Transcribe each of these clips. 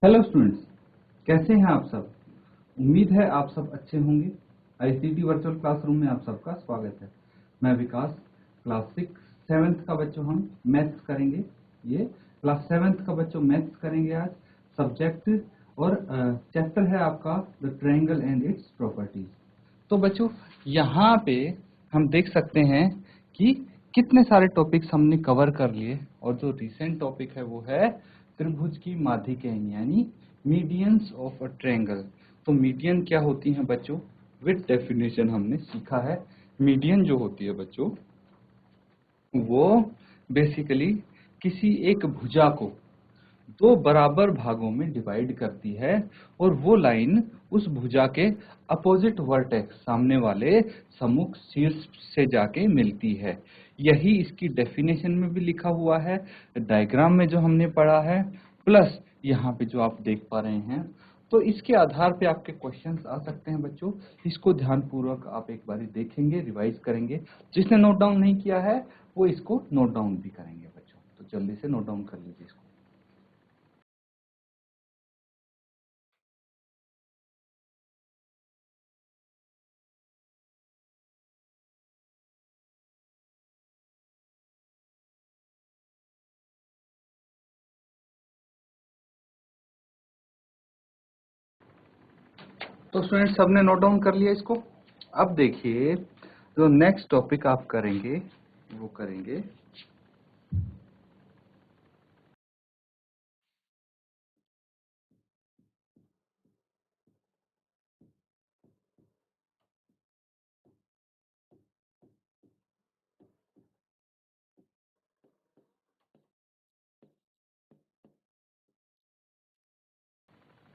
Hello students, कैसे हैं आप सब। उम्मीद है आप सब अच्छे होंगे। आईसीटी वर्चुअल क्लासरूम में आप सबका स्वागत है। मैं विकास, क्लास 7th का बच्चों हम मैथ्स करेंगे। ये क्लास 7th का बच्चों मैथ्स करेंगे आज। सब्जेक्ट और चैप्टर है आपका the triangle and its properties. तो बच्चों यहाँ पे हम देख सकते हैं कि कितने सारे टॉपिक्स हमने कवर कर लिए, और जो रिसेंट टॉपिक है वो है त्रिभुज की माध्यिकें यानी मीडियंस ऑफ अ ट्रायंगल। तो मीडियन क्या होती हैं बच्चों, विद डेफिनेशन हमने सीखा है। मीडियन जो होती है बच्चों वो बेसिकली किसी एक भुजा को दो बराबर भागों में डिवाइड करती है, और वो लाइन उस भुजा के अपोजिट वर्टेक्स सामने वाले सम्मुख शीर्ष से जाके मिलती है। यही इसकी डेफिनेशन में भी लिखा हुआ है, डायग्राम में जो हमने पढ़ा है, प्लस यहाँ पे जो आप देख पा रहे हैं। तो इसके आधार पे आपके क्वेश्चंस आ सकते हैं बच्चों। इसको ध्यानपूर्वक आप एक बार देखेंगे, रिवाइज करेंगे। जिसने नोट डाउन नहीं किया है वो इसको नोट डाउन भी करेंगे बच्चों। तो जल्दी से नोट डाउन कर लीजिए इसको। तो स्टूडेंट सबने नोट डाउन कर लिया इसको। अब देखिए जो नेक्स्ट टॉपिक आप करेंगे वो करेंगे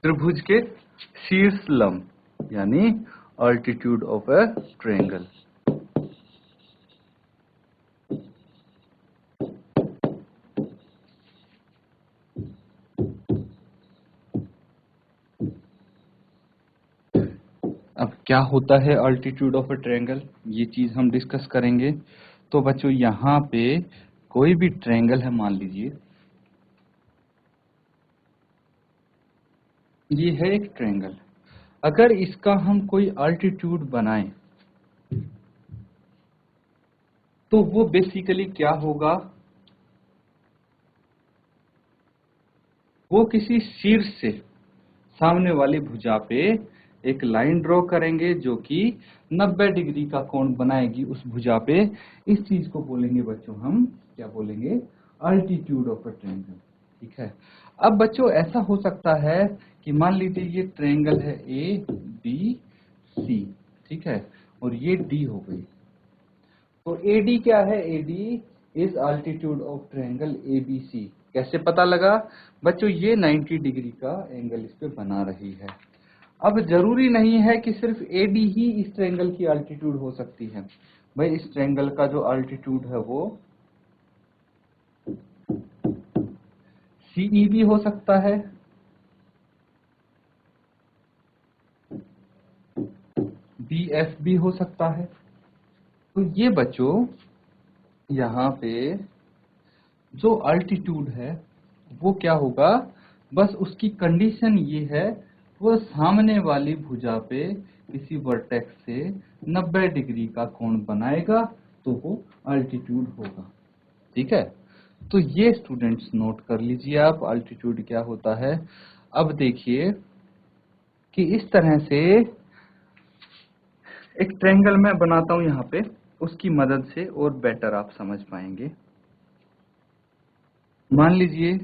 त्रिभुज के शीर्ष लंब यानी अल्टीट्यूड ऑफ अ ट्रायंगल। अब क्या होता है अल्टीट्यूड ऑफ अ ट्रायंगल, ये चीज हम डिस्कस करेंगे। तो बच्चों यहाँ पे कोई भी ट्रायंगल है, मान लीजिए ये है एक ट्रायंगल। अगर इसका हम कोई अल्टीट्यूड बनाएं तो वो बेसिकली क्या होगा, वो किसी शीर्ष से सामने वाली भुजा पे एक लाइन ड्रॉ करेंगे जो कि 90 डिग्री का कोण बनाएगी उस भुजा पे। इस चीज को बोलेंगे बच्चों, हम क्या बोलेंगे, अल्टीट्यूड ऑफ अ ट्रायंगल। ठीक है। अब बच्चों ऐसा हो सकता है कि मान लीजिए ये ट्रायंगल है ए बी सी, ठीक है, और ये डी हो गई। तो AD क्या है, AD is altitude of triangle ABC। कैसे पता लगा बच्चों, ये 90 डिग्री का एंगल इस पे बना रही है। अब जरूरी नहीं है कि सिर्फ AD ही इस ट्रायंगल की अल्टीट्यूड हो सकती है भाई। इस ट्रायंगल का जो अल्टीट्यूड है वो CE भी हो सकता है, BF भी हो सकता है। तो ये बच्चों यहाँ पे जो अल्टीट्यूड है वो क्या होगा, बस उसकी कंडीशन ये है, वो सामने वाली भुजा पे किसी वर्टेक्स से 90 डिग्री का कोण बनाएगा तो वो अल्टीट्यूड होगा। ठीक है। तो ये स्टूडेंट्स नोट कर लीजिए आप, अल्टीट्यूड क्या होता है। अब देखिए कि इस तरह से एक ट्रायंगल मैं बनाता हूं यहाँ पे, उसकी मदद से और बेटर आप समझ पाएंगे। मान लीजिए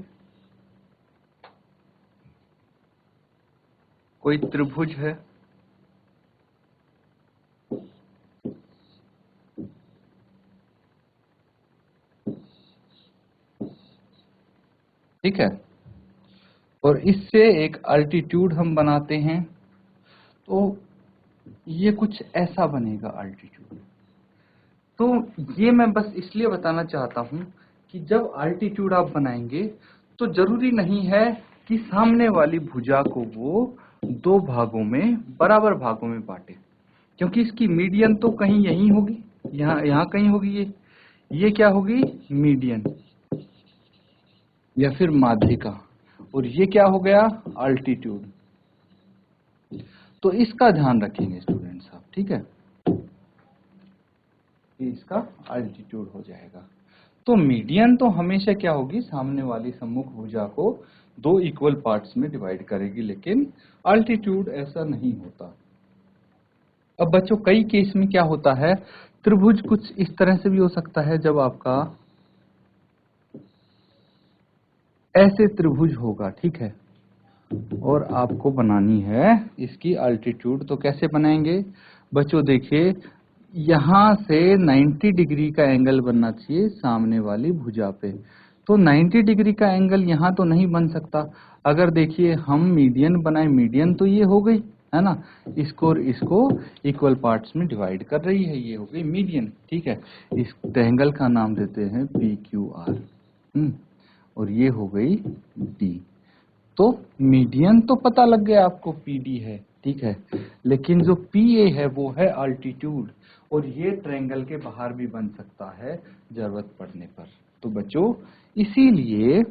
कोई त्रिभुज है, ठीक है, और इससे एक अल्टीट्यूड हम बनाते हैं। तो ये कुछ ऐसा बनेगा अल्टीट्यूड। तो ये मैं बस इसलिए बताना चाहता हूं कि जब अल्टीट्यूड आप बनाएंगे तो जरूरी नहीं है कि सामने वाली भुजा को वो दो भागों में, बराबर भागों में बांटे, क्योंकि इसकी मीडियन तो कहीं यहीं होगी, यहाँ कहीं होगी। ये क्या होगी, मीडियन या फिर माध्यिका। और ये क्या हो गया, अल्टीट्यूड। तो इसका ध्यान रखेंगे स्टूडेंट्स आप, ठीक है, ये इसका अल्टीट्यूड हो जाएगा। तो मीडियन तो हमेशा क्या होगी, सामने वाली सम्मुख भुजा को दो इक्वल पार्ट्स में डिवाइड करेगी, लेकिन अल्टीट्यूड ऐसा नहीं होता। अब बच्चों कई केस में क्या होता है, त्रिभुज कुछ इस तरह से भी हो सकता है, जब आपका ऐसे त्रिभुज होगा, ठीक है, और आपको बनानी है इसकी अल्टीट्यूड, तो कैसे बनाएंगे बच्चों, देखिए यहां से 90 डिग्री का एंगल बनना चाहिए सामने वाली भुजा पे। तो 90 डिग्री का एंगल यहां तो नहीं बन सकता। अगर देखिए हम मीडियन बनाए, मीडियन तो ये हो गई है ना, इसको और इसको इक्वल पार्ट्स में डिवाइड कर रही है, ये हो गई मीडियन, ठीक है। इस ट्रायंगल का नाम देते हैं PQR, और ये हो गई D। तो मीडियन तो पता लग गया आपको, PD है, ठीक है, लेकिन जो PA है वो है अल्टीट्यूड, और ये ट्रायंगल के बाहर भी बन सकता है जरूरत पड़ने पर। तो बच्चों इसीलिए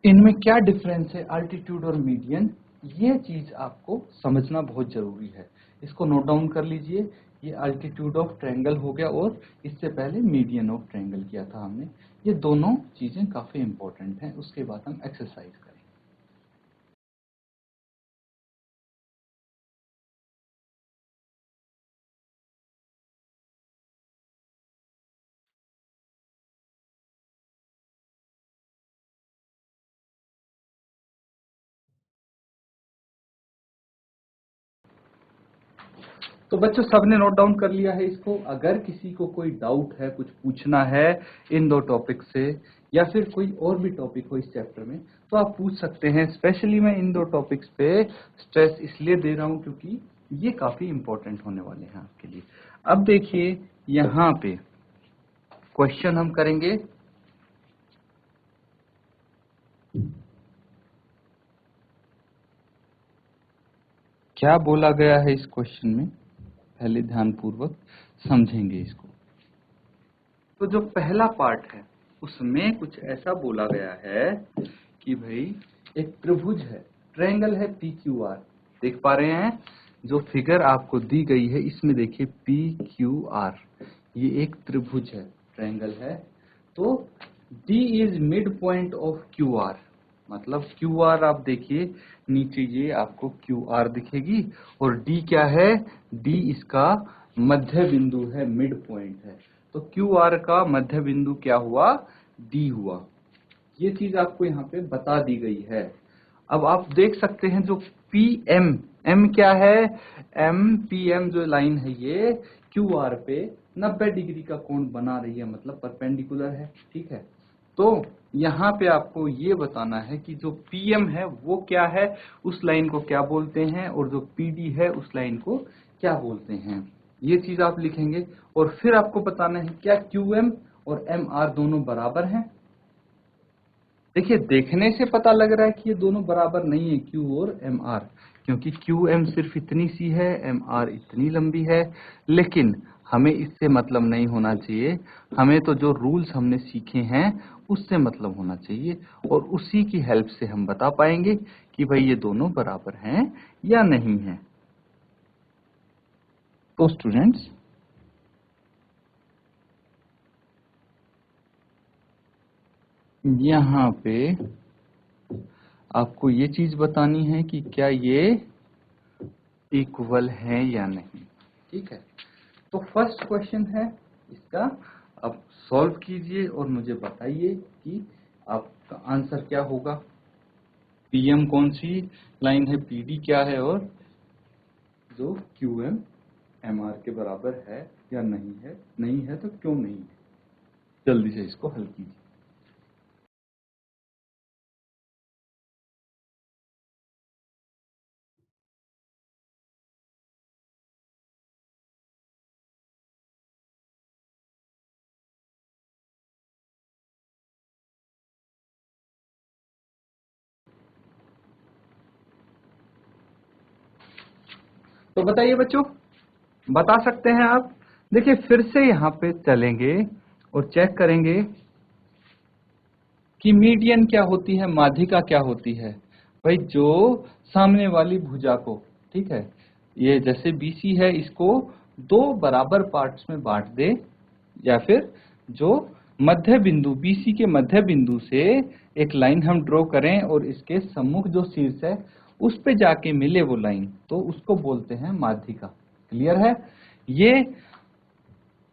इनमें क्या डिफरेंस है, अल्टीट्यूड और मीडियन, ये चीज आपको समझना बहुत जरूरी है। इसको नोट डाउन कर लीजिए, ये अल्टीट्यूड ऑफ ट्रायंगल हो गया, और इससे पहले मीडियन ऑफ ट्रायंगल किया था हमने। ये दोनों चीजें काफी इंपॉर्टेंट हैं, उसके बाद हम एक्सरसाइज करें। तो बच्चों सबने नोट डाउन कर लिया है इसको। अगर किसी को कोई डाउट है, कुछ पूछना है इन दो टॉपिक से, या फिर कोई और भी टॉपिक हो इस चैप्टर में, तो आप पूछ सकते हैं। स्पेशली मैं इन दो टॉपिक्स पे स्ट्रेस इसलिए दे रहा हूं क्योंकि ये काफी इंपॉर्टेंट होने वाले हैं आपके लिए। अब देखिए यहां पे क्वेश्चन हम करेंगे, क्या बोला गया है इस क्वेश्चन में, पहले ध्यानपूर्वक समझेंगे इसको। तो जो पहला पार्ट है उसमें कुछ ऐसा बोला गया है कि भाई एक त्रिभुज है, ट्रायंगल है PQR, देख पा रहे हैं, जो फिगर आपको दी गई है इसमें देखिए PQR, ये एक त्रिभुज है, ट्रायंगल है। तो D is mid point of QR, मतलब QR आप देखिए नीचे ये आपको QR दिखेगी, और D क्या है, D इसका मध्य बिंदु है, मिड पॉइंट है। तो QR का मध्य बिंदु क्या हुआ, D हुआ। ये चीज आपको यहाँ पे बता दी गई है। अब आप देख सकते हैं जो PM, M क्या है, PM जो लाइन है ये QR पे 90 डिग्री का कोण बना रही है, मतलब परपेंडिकुलर है, ठीक है। तो यहाँ पे आपको ये बताना है कि जो PM है वो क्या है, उस लाइन को क्या बोलते हैं, और जो PD है उस लाइन को क्या बोलते हैं, ये चीज आप लिखेंगे। और फिर आपको बताना है क्या QM और MR दोनों बराबर हैं। देखिए देखने से पता लग रहा है कि ये दोनों बराबर नहीं है, Q और MR, क्योंकि QM सिर्फ इतनी सी है, MR इतनी लंबी है, लेकिन हमें इससे मतलब नहीं होना चाहिए। हमें तो जो रूल्स हमने सीखे हैं उससे मतलब होना चाहिए, और उसी की हेल्प से हम बता पाएंगे कि भाई ये दोनों बराबर हैं या नहीं है। तो स्टूडेंट्स यहाँ पे आपको ये चीज बतानी है कि क्या ये इक्वल है या नहीं, ठीक है। तो फर्स्ट क्वेश्चन है इसका, अब सॉल्व कीजिए और मुझे बताइए कि आपका आंसर क्या होगा। PM कौन सी लाइन है, PD क्या है, और जो QM MR के बराबर है या नहीं है, नहीं है तो क्यों नहीं है। जल्दी से इसको हल कीजिए। तो बताइए बच्चों, बता सकते हैं आप। देखिए फिर से यहाँ पे चलेंगे और चेक करेंगे कि मीडियन क्या होती है, माध्यिका क्या होती है। भाई जो सामने वाली भुजा को, ठीक है, ये जैसे BC है इसको दो बराबर पार्ट्स में बांट दे, या फिर जो मध्य बिंदु BC के मध्य बिंदु से एक लाइन हम ड्रॉ करें और इसके सम्मुख जो शीर्ष है उस पे जाके मिले वो लाइन, तो उसको बोलते हैं माध्यिका। क्लियर है। ये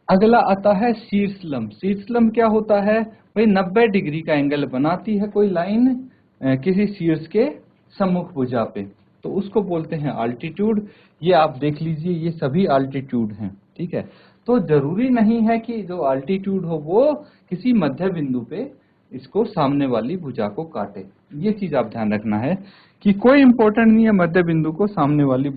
अगला आता है शीर्षलंब। शीर्षलंब क्या होता है भाई, 90 डिग्री का एंगल बनाती है कोई लाइन किसी शीर्ष के सम्मुख भुजा पे, तो उसको बोलते हैं अल्टीट्यूड। ये आप देख लीजिए, ये सभी अल्टीट्यूड हैं, ठीक है। तो जरूरी नहीं है कि जो अल्टीट्यूड हो वो किसी मध्य बिंदु पे इसको सामने वाली भुजा को काटे। ये चीज आप ध्यान रखना है कि कोई इंपॉर्टेंट नहीं है मध्य बिंदु को सामने वाली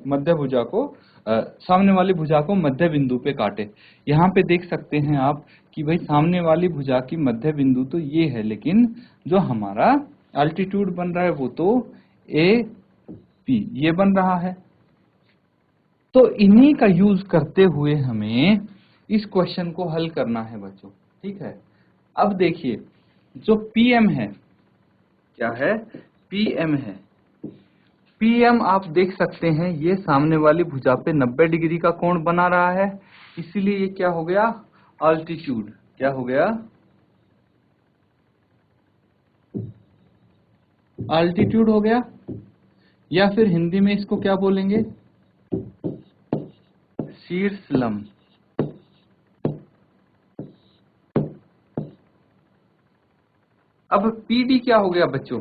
मध्य भुजा को सामने वाली भुजा को मध्य बिंदु पे काटे। यहाँ पे देख सकते हैं आप कि भाई सामने वाली भुजा की मध्य बिंदु तो ये है, लेकिन जो हमारा अल्टीट्यूड बन रहा है वो तो AP ये बन रहा है। तो इन्हीं का यूज करते हुए हमें इस क्वेश्चन को हल करना है बच्चों, ठीक है। अब देखिए जो PM है, क्या है, PM है। PM आप देख सकते हैं ये सामने वाली भुजा पे 90 डिग्री का कोण बना रहा है, इसीलिए ये क्या हो गया, अल्टीट्यूड। क्या हो गया, अल्टीट्यूड हो गया, या फिर हिंदी में इसको क्या बोलेंगे, शीर्षलंब। अब PD क्या हो गया बच्चों,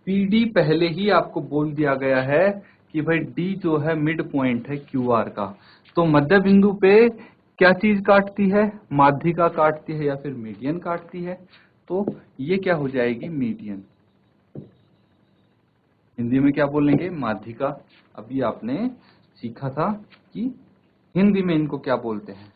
PD पहले ही आपको बोल दिया गया है कि भाई D जो है मिड पॉइंट है QR का, तो मध्य बिंदु पे क्या चीज काटती है, माध्यिका काटती है या फिर मीडियन काटती है, तो ये क्या हो जाएगी, मीडियन। हिंदी में क्या बोलेंगे, माध्यिका। अभी आपने सीखा था कि हिंदी में इनको क्या बोलते हैं।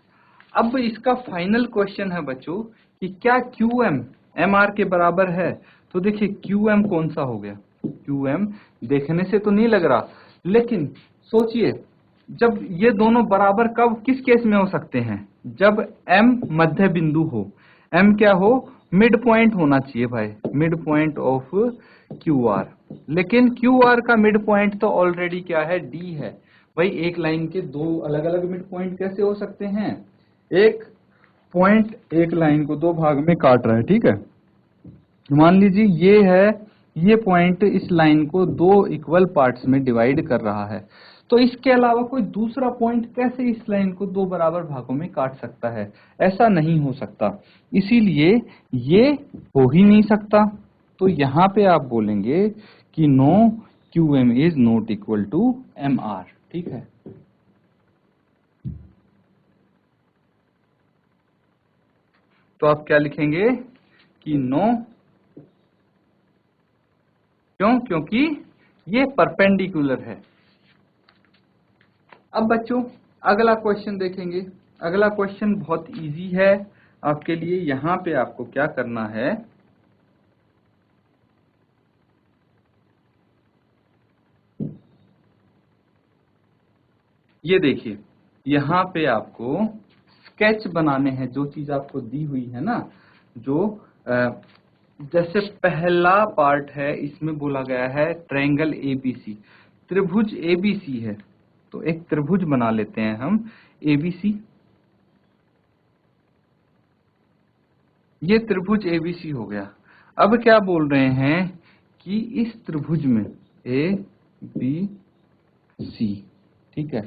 अब इसका फाइनल क्वेश्चन है बच्चों कि क्या QM MR के बराबर है। तो देखिए QM कौन सा हो गया, QM देखने से तो नहीं लग रहा, लेकिन सोचिए जब ये दोनों बराबर कब किस केस में हो सकते हैं, जब M मध्य बिंदु हो, M क्या हो, मिड पॉइंट होना चाहिए भाई, मिड पॉइंट ऑफ QR। लेकिन QR का मिड पॉइंट तो ऑलरेडी क्या है, D है। भाई एक लाइन के दो अलग अलग मिड पॉइंट कैसे हो सकते हैं, एक पॉइंट एक लाइन को दो भाग में काट रहा है, ठीक है। मान लीजिए ये है, ये पॉइंट इस लाइन को दो इक्वल पार्ट्स में डिवाइड कर रहा है, तो इसके अलावा कोई दूसरा पॉइंट कैसे इस लाइन को दो बराबर भागों में काट सकता है, ऐसा नहीं हो सकता, इसीलिए ये हो ही नहीं सकता। तो यहां पे आप बोलेंगे कि no QM is not equal to MR, ठीक है। तो आप क्या लिखेंगे कि नो, क्यों, क्योंकि ये परपेंडिकुलर है। अब बच्चों अगला क्वेश्चन देखेंगे। अगला क्वेश्चन बहुत इजी है आपके लिए। यहां पे आपको क्या करना है, ये देखिए यहां पे आपको स्केच बनाने हैं, जो चीज आपको दी हुई है ना, जो जैसे पहला पार्ट है इसमें बोला गया है ट्रायंगल ABC, त्रिभुज ABC है, तो एक त्रिभुज बना लेते हैं हम ABC। ये त्रिभुज ABC हो गया। अब क्या बोल रहे हैं कि इस त्रिभुज में ABC, ठीक है,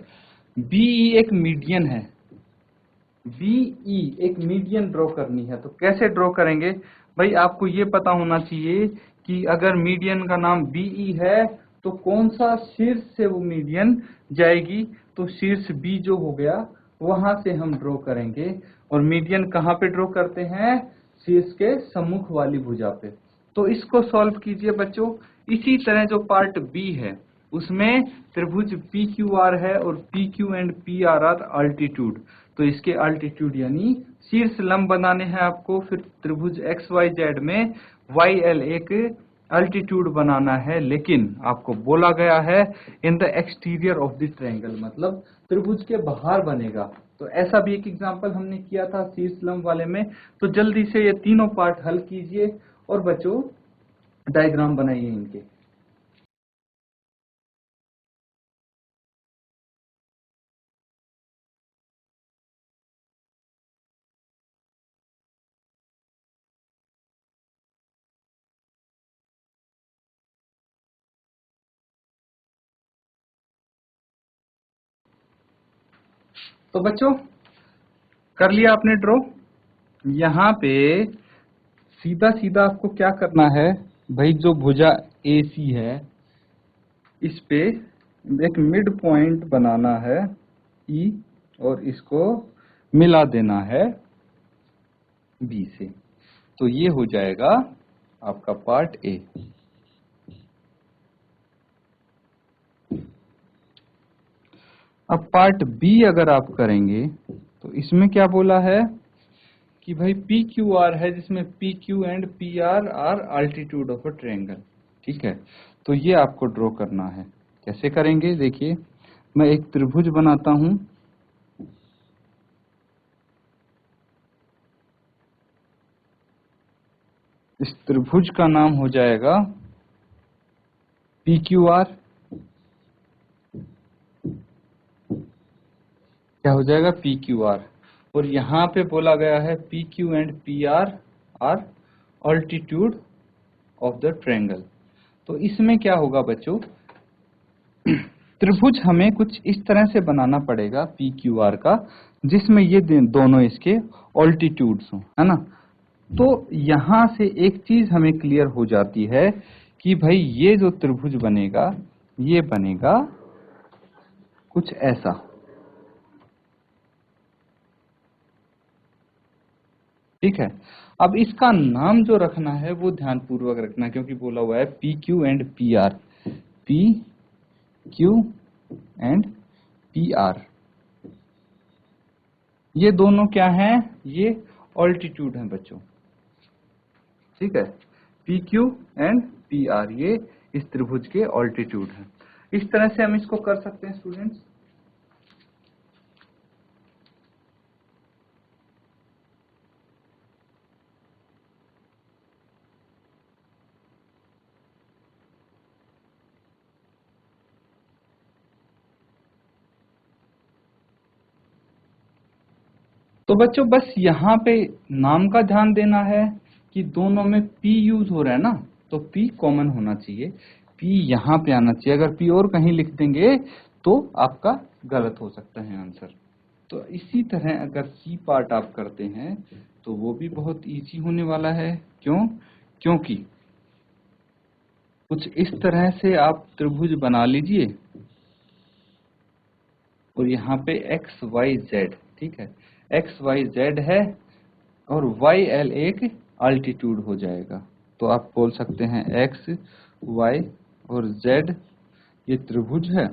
BE एक मीडियन है, BE एक मीडियन ड्रॉ करनी है। तो कैसे ड्रॉ करेंगे भाई, आपको ये पता होना चाहिए कि अगर मीडियन का नाम BE है तो कौन सा शीर्ष से वो मीडियन जाएगी, तो शीर्ष B जो हो गया वहां से हम ड्रॉ करेंगे। और मीडियन कहाँ पे ड्रॉ करते हैं, शीर्ष के सम्मुख वाली भुजा पे। तो इसको सॉल्व कीजिए बच्चों। इसी तरह जो पार्ट B है उसमें त्रिभुज PQR है और PQ and PR are altitude, तो इसके अल्टीट्यूड यानी शीर्ष लंब बनाने हैं आपको। फिर त्रिभुज XYZ में YL एक अल्टीट्यूड बनाना है, लेकिन आपको बोला गया है in the exterior of the triangle, मतलब त्रिभुज के बाहर बनेगा। तो ऐसा भी एक एग्जांपल हमने किया था शीर्ष लंब वाले में। तो जल्दी से ये तीनों पार्ट हल कीजिए और बच्चों डायग्राम बनाइए इनके। तो बच्चों कर लिया आपने ड्रॉ। यहाँ पे सीधा सीधा आपको क्या करना है भाई, जो भुजा AC है इस पे एक मिड पॉइंट बनाना है E, और इसको मिला देना है B से। तो ये हो जाएगा आपका पार्ट A। अब पार्ट B अगर आप करेंगे तो इसमें क्या बोला है कि भाई PQR है, जिसमें PQ and PR are altitude of a triangle. ठीक है, तो ये आपको ड्रॉ करना है। कैसे करेंगे देखिए, मैं एक त्रिभुज बनाता हूं। इस त्रिभुज का नाम हो जाएगा PQR। क्या हो जाएगा PQR, और यहां पे बोला गया है PQ and PR are altitude of the triangle. तो इसमें क्या होगा बच्चों, त्रिभुज हमें कुछ इस तरह से बनाना पड़ेगा PQR का, जिसमें ये दोनों इसके ऑल्टीट्यूड्स हों, है ना। तो यहां से एक चीज हमें क्लियर हो जाती है कि भाई ये जो त्रिभुज बनेगा ये बनेगा कुछ ऐसा। ठीक है, अब इसका नाम जो रखना है वो ध्यानपूर्वक रखना, क्योंकि बोला हुआ है PQ and PR। PQ and PR, ये दोनों क्या हैं, ये ऑल्टीट्यूड हैं बच्चों। ठीक है, PQ एंड PR ये इस त्रिभुज के ऑल्टीट्यूड हैं। इस तरह से हम इसको कर सकते हैं स्टूडेंट्स। तो बच्चों बस यहाँ पे नाम का ध्यान देना है कि दोनों में P यूज हो रहा है ना, तो P कॉमन होना चाहिए, P यहाँ पे आना चाहिए। अगर P और कहीं लिख देंगे तो आपका गलत हो सकता है आंसर। तो इसी तरह अगर C पार्ट आप करते हैं तो वो भी बहुत इजी होने वाला है। क्यों? क्योंकि कुछ इस तरह से आप त्रिभुज बना लीजिए और यहाँ पे XYZ, ठीक है, XYZ है और YL एक अल्टीट्यूड हो जाएगा। तो आप बोल सकते हैं X, Y और Z ये त्रिभुज है।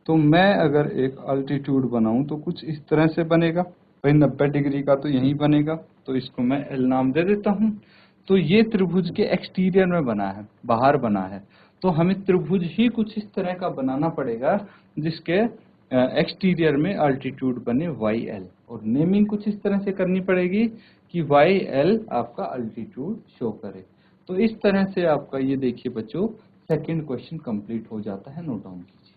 तो मैं अगर एक अल्टीट्यूड बनाऊं तो कुछ इस तरह से बनेगा भाई, 90 डिग्री का तो यही बनेगा, तो इसको मैं L नाम दे देता हूं। तो ये त्रिभुज के एक्सटीरियर में बना है, बाहर बना है। तो हमें त्रिभुज ही कुछ इस तरह का बनाना पड़ेगा जिसके एक्सटीरियर में अल्टीट्यूड बने YL, और नेमिंग कुछ इस तरह से करनी पड़ेगी कि YL आपका अल्टीट्यूड शो करे। तो इस तरह से आपका ये देखिए बच्चों सेकंड क्वेश्चन कंप्लीट हो जाता है। नोट डाउन कीजिए।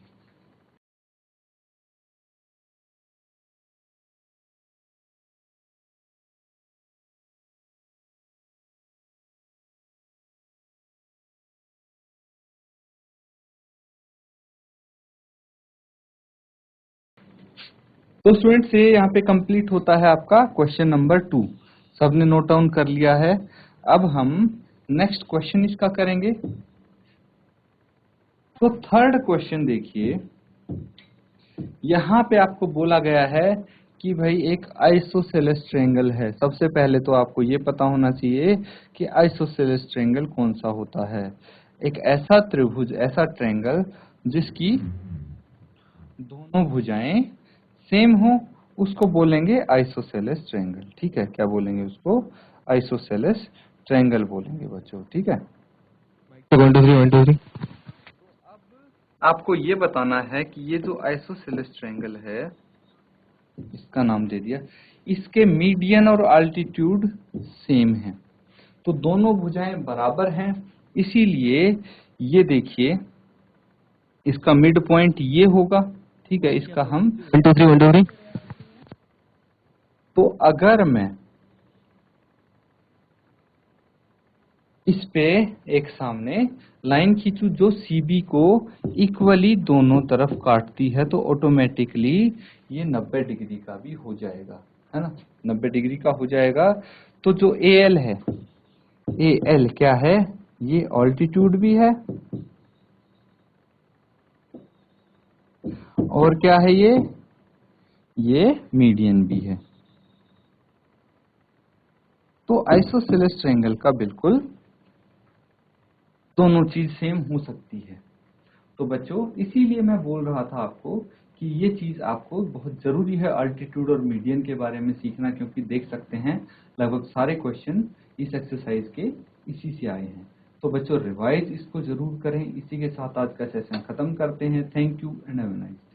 तो स्टूडेंट्स ये यहाँ पे कंप्लीट होता है आपका क्वेश्चन नंबर 2। सबने नोट डाउन कर लिया है। अब हम नेक्स्ट क्वेश्चन इसका करेंगे। तो थर्ड क्वेश्चन देखिए, यहाँ पे आपको बोला गया है कि भाई एक आइसोसेलेस ट्रायंगल है। सबसे पहले तो आपको ये पता होना चाहिए कि आइसोसेलेस ट्रायंगल कौन सा होता है। एक ऐसा त्रिभुज, ऐसा ट्रायंगल जिसकी दोनों भुजाएं सेम हो, उसको बोलेंगे आइसोसेलेस ट्रायंगल। ठीक है, क्या बोलेंगे उसको? आइसोसेलेस ट्रायंगल बोलेंगे बच्चों। ठीक है, 1 2 3 1 2 3। आपको ये बताना है कि ये जो आइसोसेलेस ट्रायंगल है, इसका नाम दे दिया, इसके मीडियन और अल्टीट्यूड सेम है। तो दोनों भुजाएं बराबर हैं, इसीलिए ये देखिए इसका मिड पॉइंट ये होगा, ठीक है। इसका हम 1 2 3 1 2 3 तो अगर मैं इस पे एक सामने लाइन खींचू जो CB को इक्वली दोनों तरफ काटती है, तो ऑटोमेटिकली ये 90 डिग्री का भी हो जाएगा, है ना, 90 डिग्री का हो जाएगा। तो जो AL है, AL क्या है, ये ऑल्टीट्यूड भी है और क्या है, ये मीडियन भी है। तो आइसोसेलेस ट्रायंगल का बिल्कुल दोनों चीज सेम हो सकती है। तो बच्चों इसीलिए मैं बोल रहा था आपको कि ये चीज आपको बहुत जरूरी है अल्टीट्यूड और मीडियन के बारे में सीखना, क्योंकि देख सकते हैं लगभग सारे क्वेश्चन इस एक्सरसाइज के इसी से आए हैं। तो बच्चों रिवाइज इसको जरूर करें। इसी के साथ आज का सेशन खत्म करते हैं। Thank you and have a nice day.